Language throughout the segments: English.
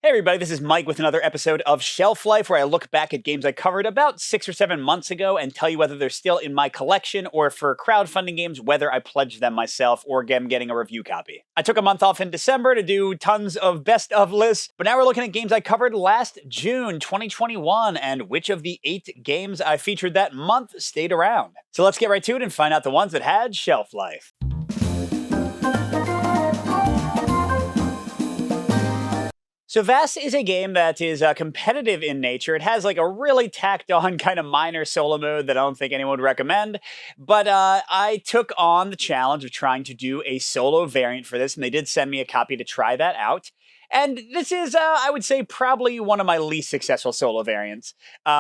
Hey everybody, this is Mike with another episode of Shelf Life, where I look back at games I covered about 6 or 7 months ago and tell you whether they're still in my collection, or for crowdfunding games, whether I pledged them myself or am getting a review copy. I took a month off in December to do tons of best of lists, but now we're looking at games I covered last June 2021 and which of the 8 games I featured that month stayed around. So let's get right to it and find out the ones that had shelf life. So Vast is a game that is competitive in nature. It has like a really tacked on kind of minor solo mode that I don't think anyone would recommend. But I took on the challenge of trying to do a solo variant for this, and they did send me a copy to try that out. And this is, I would say, probably one of my least successful solo variants. Or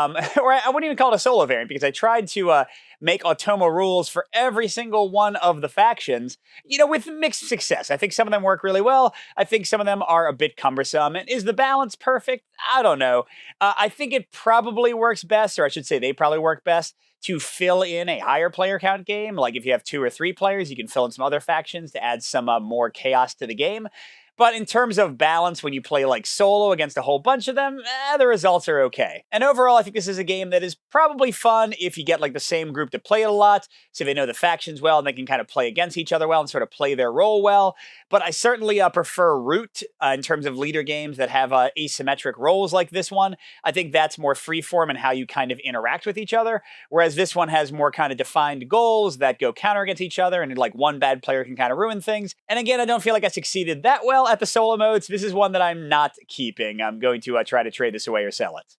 I wouldn't even call it a solo variant, because I tried to make Automa rules for every single one of the factions, with mixed success. I think some of them work really well. I think some of them are a bit cumbersome. And is the balance perfect? I don't know. I think it probably works best, or I should say they probably work best, to fill in a higher player count game. Like if you have 2 or 3 players, you can fill in some other factions to add some more chaos to the game. But in terms of balance, when you play like solo against a whole bunch of them, the results are okay. And overall, I think this is a game that is probably fun if you get like the same group to play it a lot, so they know the factions well and they can kind of play against each other well and sort of play their role well. But I certainly prefer Root in terms of leader games that have asymmetric roles like this one. I think that's more freeform in how you kind of interact with each other, whereas this one has more kind of defined goals that go counter against each other, and like one bad player can kind of ruin things. And again, I don't feel like I succeeded that well at the solo modes. This is one that I'm not keeping. I'm going to try to trade this away or sell it.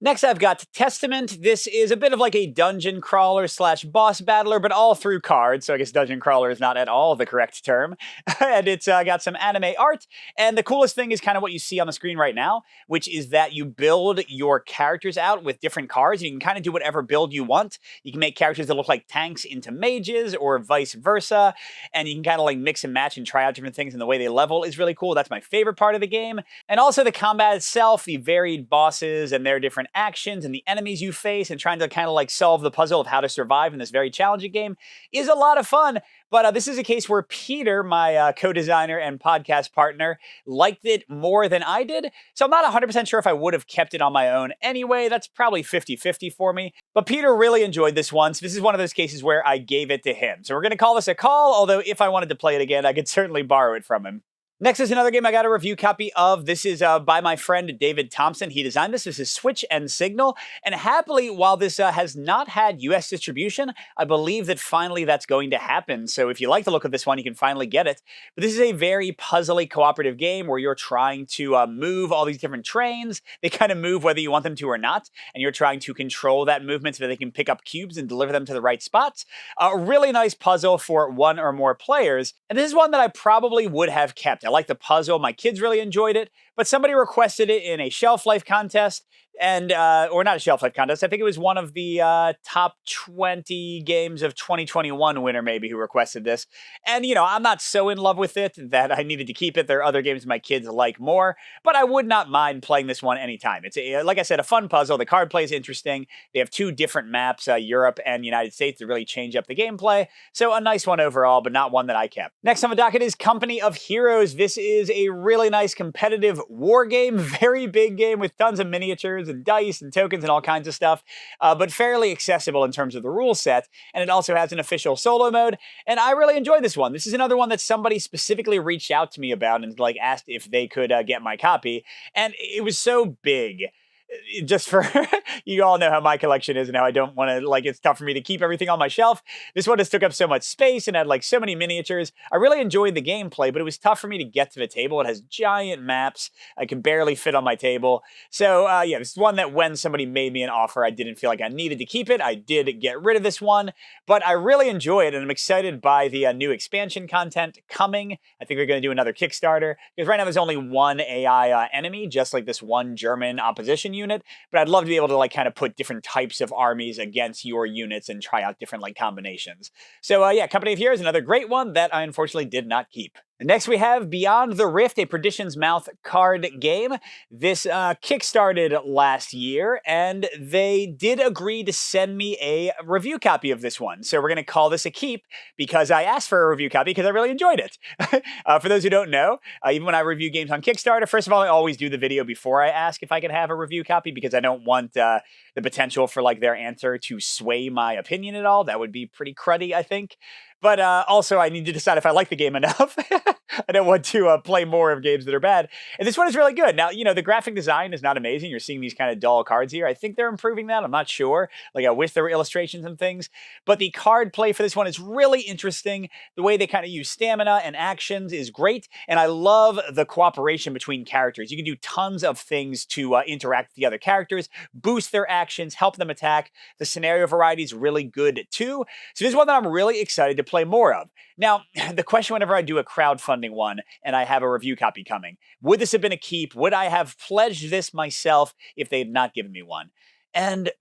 Next, I've got Testament. This is a bit of like a dungeon crawler slash boss battler, but all through cards. So I guess dungeon crawler is not at all the correct term. And it's got some anime art. And the coolest thing is kind of what you see on the screen right now, which is that you build your characters out with different cards. You can kind of do whatever build you want. You can make characters that look like tanks into mages or vice versa. And you can kind of like mix and match and try out different things, and the way they level is really cool. That's my favorite part of the game. And also the combat itself, the varied bosses and their different actions and the enemies you face, and trying to kind of like solve the puzzle of how to survive in this very challenging game is a lot of fun. But this is a case where Peter, my co-designer and podcast partner, liked it more than I did. So I'm not 100% sure if I would have kept it on my own anyway. That's probably 50-50 for me. But Peter really enjoyed this one, so this is one of those cases where I gave it to him. So we're going to call this a call, although if I wanted to play it again, I could certainly borrow it from him. Next is another game I got a review copy of. This is by my friend David Thompson. He designed this. This is Switch and Signal. And happily, while this has not had US distribution, I believe that finally that's going to happen. So if you like the look of this one, you can finally get it. But this is a very puzzly cooperative game where you're trying to move all these different trains. They kind of move whether you want them to or not. And you're trying to control that movement so that they can pick up cubes and deliver them to the right spots. A really nice puzzle for 1 or more players. And this is one that I probably would have kept. I like the puzzle. My kids really enjoyed it, but somebody requested it in a shelf life contest, and or not a shelf life contest. I think it was one of the top 20 games of 2021 winner maybe who requested this. And I'm not so in love with it that I needed to keep it. There are other games my kids like more, but I would not mind playing this one anytime. It's like I said, a fun puzzle. The card play is interesting. They have 2 different maps, Europe and United States, to really change up the gameplay. So a nice one overall, but not one that I kept. Next on the docket is Company of Heroes. This is a really nice competitive war game, very big game with tons of miniatures and dice and tokens and all kinds of stuff, but fairly accessible in terms of the rule set. And it also has an official solo mode, and I really enjoyed this one. This is another one that somebody specifically reached out to me about and like asked if they could get my copy, and it was so big. Just for, you all know how my collection is and how I don't want to, like, it's tough for me to keep everything on my shelf. This one just took up so much space and had like so many miniatures. I really enjoyed the gameplay, but it was tough for me to get to the table. It has giant maps. I can barely fit on my table. So yeah, this is one that when somebody made me an offer, I didn't feel like I needed to keep it. I did get rid of this one, but I really enjoy it, and I'm excited by the new expansion content coming. I think we're going to do another Kickstarter, because right now there's only one AI enemy, just like this one German opposition unit, but I'd love to be able to like kind of put different types of armies against your units and try out different like combinations. So yeah, Company of Heroes, another great one that I unfortunately did not keep. Next, we have Beyond the Rift, a Perdition's Mouth card game. This kickstarted last year, and they did agree to send me a review copy of this one. So we're going to call this a keep because I asked for a review copy because I really enjoyed it. For those who don't know, even when I review games on Kickstarter, first of all, I always do the video before I ask if I can have a review copy because I don't want the potential for like their answer to sway my opinion at all. That would be pretty cruddy, I think. But also, I need to decide if I like the game enough. I don't want to play more of games that are bad. And this one is really good. Now, the graphic design is not amazing. You're seeing these kind of dull cards here. I think they're improving that. I'm not sure. Like, I wish there were illustrations and things. But the card play for this one is really interesting. The way they kind of use stamina and actions is great. And I love the cooperation between characters. You can do tons of things to interact with the other characters, boost their actions, help them attack. The scenario variety is really good, too. So this is one that I'm really excited to play more of. Now, the question whenever I do a crowdfunding one and I have a review copy coming, would this have been a keep? Would I have pledged this myself if they had not given me one? And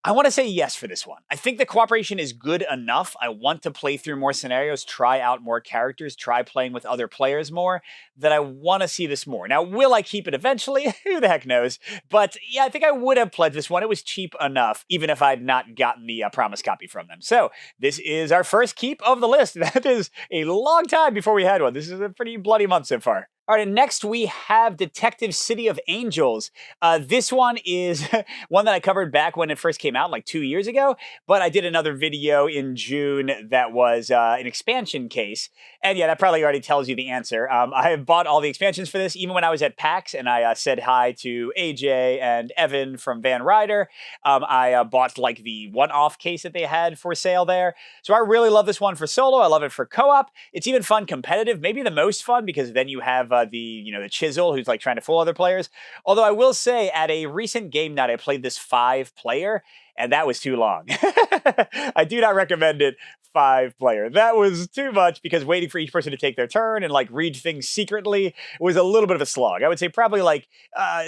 I want to say yes for this one. I think the cooperation is good enough. I want to play through more scenarios, try out more characters, try playing with other players more, that I want to see this more. Now, will I keep it eventually? Who the heck knows? But yeah, I think I would have pledged this one. It was cheap enough, even if I'd not gotten the promise copy from them. So this is our first keep of the list. That is a long time before we had one. This is a pretty bloody month so far. All right, and next we have Detective City of Angels. This one is one that I covered back when it first came out, like 2 years ago, but I did another video in June that was an expansion case. And yeah, that probably already tells you the answer. I have bought all the expansions for this, even when I was at PAX, and I said hi to AJ and Evan from Van Ryder. I bought like the one-off case that they had for sale there. So I really love this one for solo. I love it for co-op. It's even fun competitive, maybe the most fun, because then you have the Chisel who's like trying to fool other players. Although I will say, at a recent game night, I played this 5-player, and that was too long. I do not recommend it 5-player. That was too much because waiting for each person to take their turn and like read things secretly was a little bit of a slog. I would say probably like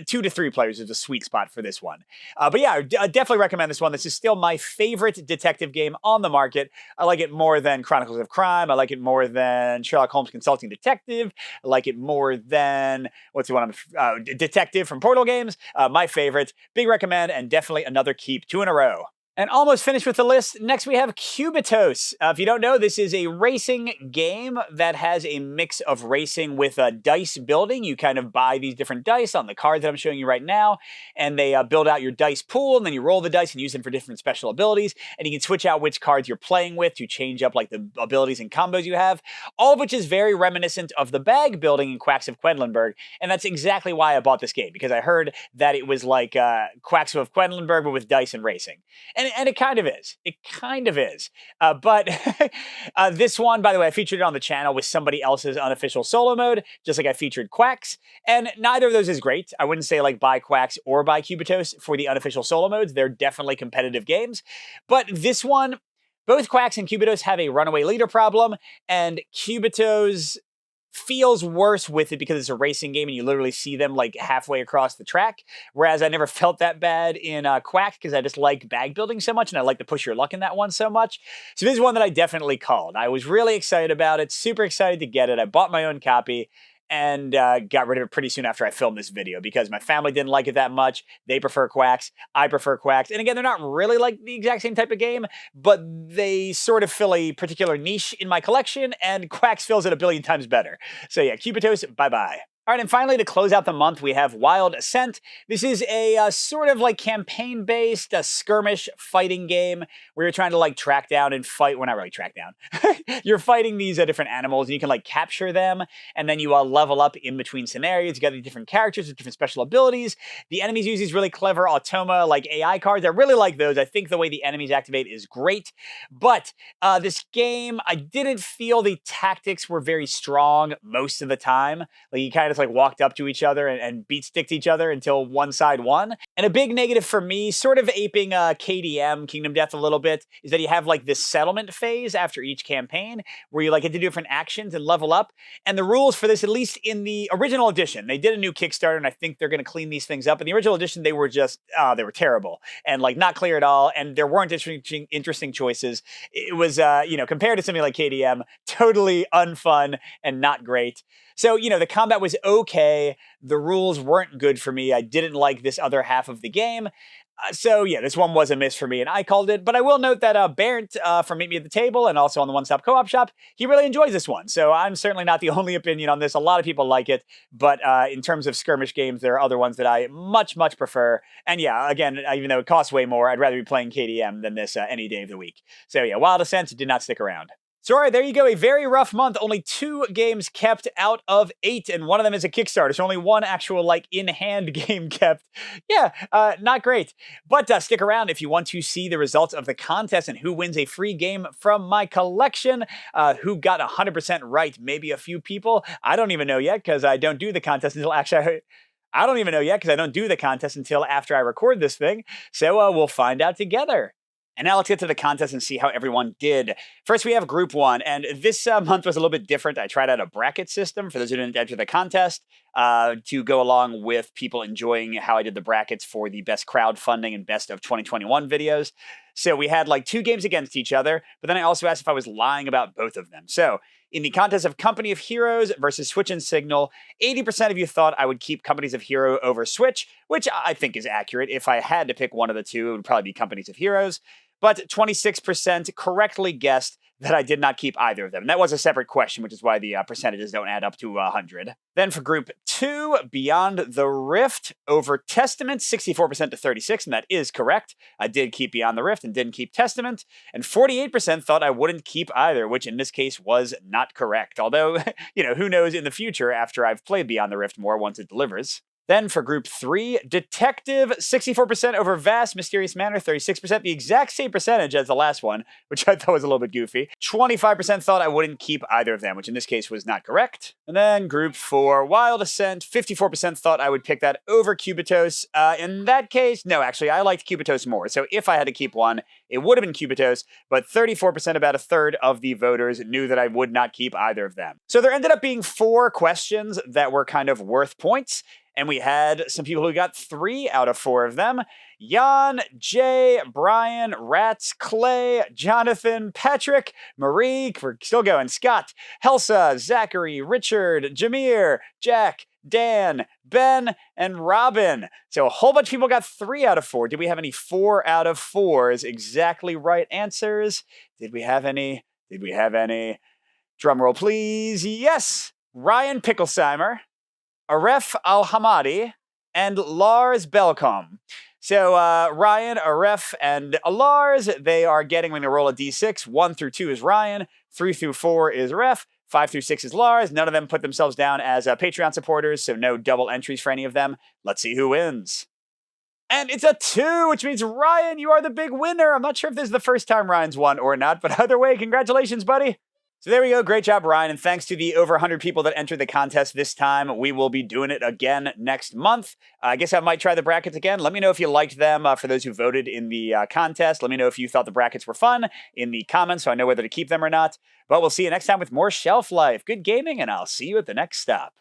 2 to 3 players is a sweet spot for this one. But yeah, I definitely recommend this one. This is still my favorite detective game on the market. I like it more than Chronicles of Crime. I like it more than Sherlock Holmes Consulting Detective. I like it more than, what's the one, Detective from Portal Games. My favorite. Big recommend, and definitely another keep. 2 in a row. And almost finished with the list. Next, we have Cubitos. If you don't know, this is a racing game that has a mix of racing with dice building. You kind of buy these different dice on the card that I'm showing you right now, and they build out your dice pool, and then you roll the dice and use them for different special abilities, and you can switch out which cards you're playing with to change up like the abilities and combos you have, all of which is very reminiscent of the bag building in Quacks of Quedlinburg, and that's exactly why I bought this game, because I heard that it was like Quacks of Quedlinburg, but with dice and racing. And it kind of is. It kind of is. But this one, by the way, I featured it on the channel with somebody else's unofficial solo mode, just like I featured Quacks. And neither of those is great. I wouldn't say like buy Quacks or buy Cubitos for the unofficial solo modes. They're definitely competitive games. But this one, both Quacks and Cubitos have a runaway leader problem, and Cubitos feels worse with it because it's a racing game and you literally see them like halfway across the track. Whereas I never felt that bad in Quack because I just like bag building so much and I like to push your luck in that one so much. So this is one that I definitely called. I was really excited about it, super excited to get it. I bought my own copy and got rid of it pretty soon after I filmed this video because my family didn't like it that much. They prefer Quacks. I prefer Quacks. And again, they're not really like the exact same type of game, but they sort of fill a particular niche in my collection, and Quacks fills it a billion times better. So yeah, Cubitos, bye-bye. All right, and finally, to close out the month, we have Wild Assent. This is a sort of like campaign-based skirmish fighting game where you're trying to like track down and fight. Well, not really track down. You're fighting these different animals, and you can like capture them, and then you level up in between scenarios. You got these different characters with different special abilities. The enemies use these really clever automa like AI cards. I really like those. I think the way the enemies activate is great. But this game, I didn't feel the tactics were very strong most of the time. Like you kind of like walked up to each other and beat sticked each other until one side won. And a big negative for me, sort of aping KDM, Kingdom Death, a little bit, is that you have like this settlement phase after each campaign where you like get to do different actions and level up. And the rules for this, at least in the original edition, they did a new Kickstarter, and I think they're going to clean these things up. In the original edition, they were just, they were terrible and like not clear at all. And there weren't interesting choices. It was, compared to something like KDM, totally unfun and not great. So, the combat was okay. The rules weren't good for me. I didn't like this other half of the game. This one was a miss for me, and I called it. But I will note that Bernd from Meet Me at the Table and also on the One Stop Co-op Shop, he really enjoys this one. So I'm certainly not the only opinion on this. A lot of people like it. But in terms of skirmish games, there are other ones that I much, much prefer. And yeah, again, even though it costs way more, I'd rather be playing KDM than this any day of the week. So yeah, Wild Assent did not stick around. So, all right, there you go. A very rough month. Only 2 games kept out of 8, and one of them is a Kickstarter. So only one actual, in-hand game kept. Yeah, not great. But stick around if you want to see the results of the contest and who wins a free game from my collection. Who got 100% right? Maybe a few people. I don't even know yet because I don't do the contest until I don't even know yet because I don't do the contest until after I record this thing. So we'll find out together. And now let's get to the contest and see how everyone did. First, we have Group 1, and this month was a little bit different. I tried out a bracket system for those who didn't enter the contest to go along with people enjoying how I did the brackets for the best crowdfunding and best of 2021 videos. So we had 2 games against each other, but then I also asked if I was lying about both of them. So in the contest of Company of Heroes versus Switch and Signal, 80% of you thought I would keep Companies of Hero over Switch, which I think is accurate. If I had to pick one of the two, it would probably be Companies of Heroes. But 26% correctly guessed that I did not keep either of them. And that was a separate question, which is why the percentages don't add up to 100. Then for Group 2, Beyond the Rift over Testament, 64% to 36%, and that is correct. I did keep Beyond the Rift and didn't keep Testament. And 48% thought I wouldn't keep either, which in this case was not correct. Although, who knows in the future after I've played Beyond the Rift more once it delivers. Then for Group 3, Detective, 64% over Vast, Mysterious Manor, 36%, the exact same percentage as the last one, which I thought was a little bit goofy. 25% thought I wouldn't keep either of them, which in this case was not correct. And then Group 4, Wild Assent, 54% thought I would pick that over Cubitos. In that case, no, actually, I liked Cubitos more. So if I had to keep one, it would have been Cubitos, but 34%, about a third of the voters, knew that I would not keep either of them. So there ended up being 4 questions that were kind of worth points. And we had some people who got 3 out of 4 of them. Jan, Jay, Brian, Rats, Clay, Jonathan, Patrick, Marie, we're still going, Scott, Helsa, Zachary, Richard, Jameer, Jack, Dan, Ben, and Robin. So a whole bunch of people got 3 out of 4. Did we have any 4 out of 4s? Exactly right answers. Did we have any? Drum roll, please. Yes! Ryan Picklesheimer, Aref Al-Hamadi, and Lars Belcom. So Ryan, Aref, and Lars, they are getting, we're going to roll a d6. 1 through 2 is Ryan, 3 through 4 is Aref, 5 through 6 is Lars. None of them put themselves down as Patreon supporters, so no double entries for any of them. Let's see who wins. And it's a 2, which means Ryan, you are the big winner. I'm not sure if this is the first time Ryan's won or not, but either way, congratulations, buddy. So there we go. Great job, Ryan. And thanks to the over 100 people that entered the contest this time. We will be doing it again next month. I guess I might try the brackets again. Let me know if you liked them for those who voted in the contest. Let me know if you thought the brackets were fun in the comments so I know whether to keep them or not. But we'll see you next time with more Shelf Life. Good gaming, and I'll see you at the next stop.